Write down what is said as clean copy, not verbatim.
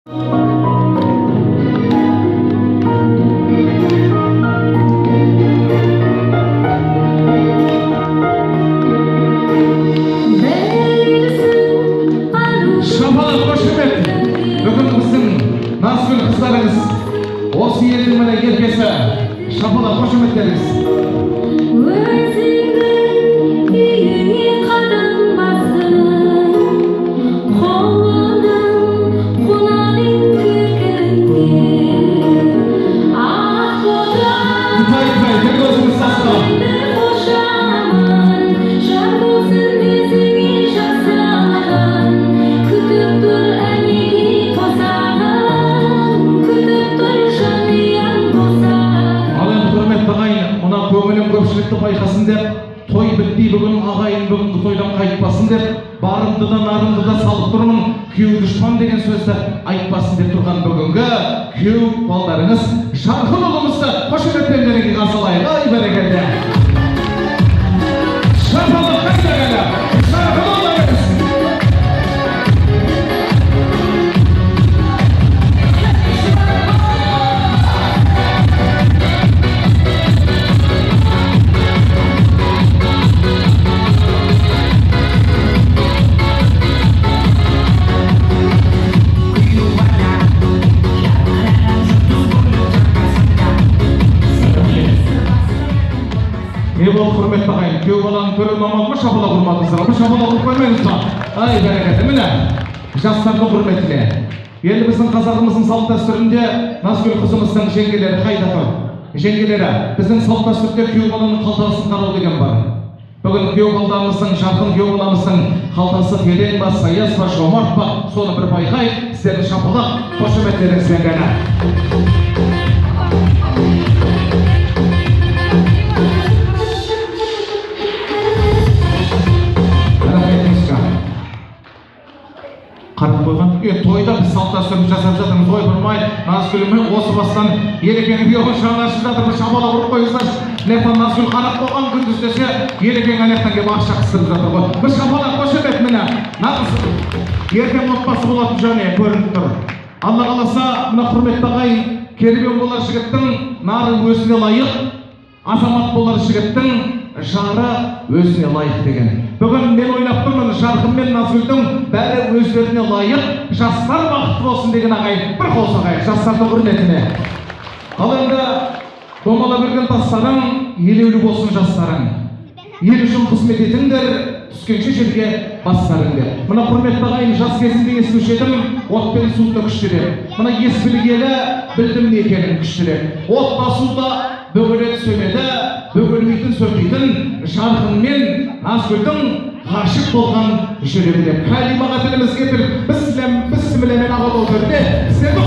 Осы елдің міне еркесі шапалақ қошеметтеріңіз. Өзіңнің үйіңе қадам басып, қолыңнан қонайын кіргенде, ақ бодан Тіпай, өзіңіз сасқа. қошамын, жар болсын өзіңе жасаған, күтіп тұр әнеге қосағын, күтіп тұр жанұяң босағын. Ал енді құрметті ағайын, мына көңілім көпшілікті байқасын деп, той бітпей бүгін ағайын бүгінгі тойдан қайтпасын деп, барымды да нарымды да салып тұрмын, күйеу дұшпан деген сөзді айтпасын деп тұрған бүгінгі күйеу балдарыңыз жарқын ұлымызды қошеметтендеріңе қарсы алайық. Ай бәрекелді. Шапалақ қайда келі? Жарқын ұлдарыңыз. Не болды құрметті ағайын? Күйеу баланың төрі ұнамады ма, шапалақ ұрмадыңыздар ма? Шапалақ ұрып қоймаңыз ба? Ай бәрекелді. Міне жастардың құрметіне, еліміздің қазағымыздың салт дәстүрінде Назгүл қызымыздың жеңгелері қайда тұр? Жеңгелері, біздің салт дәстүрде күйеу баланың қалтасын қарау деген бар. Бүгін күйеу баламыздың, жарқын күйеу баламыздың қалтасы терең ба, саяз ба, жомарт ба, соны бір байқайық. Сіздердің шапалақ қошеметтеріңізбен ғана. Қарып қойған, тойда біз салт дәстүрімізді жасап жатырмыз, той бұрмай, Назгүлімен осы бастан Ерекеңнің күйеуін шағын ашып жатырмыз, шапалақ ұрып қойыңыздар. Лектен Назгүл қанақ болған күндіз десе, Ерекең әлектен кеп ақша қыстырып жатыр ғой. Біз шапалақ қошемет міне, нағыз ертең отбасы болатын және көрініп тұр. Алла қаласа, мына құрметті ағайын, керуен болар жігіттің нары өзіне лайық, азамат болар жігіттің жары өзіне лайық деген. Бүгін мен ойлап тұрмын, жарқын мен Назгүлдің бәрі өздеріне лайық, жастар бақытты болсын деген ағайын. Бір қол соғайық жастардың құрметіне. Ал енді домала берген тастарың, елеулі болсын жастарың. Ел үшін қызмет етіңдер, түскенше жерге бастарыңдар. Мына құрметті ағайын, жас кезінде естуші едім, от пен суды күштірек. Мына ес білгелі, білдім не екенін күштірек. От басуда бөгелет сөйледі, бөгелмейтін сөйлейтін жарқын мен Назгүлдің ғашық болған жүрегіне. Кәлимаға тіліміз кетір, біз сімілемен ағыл өтерде, сіздерді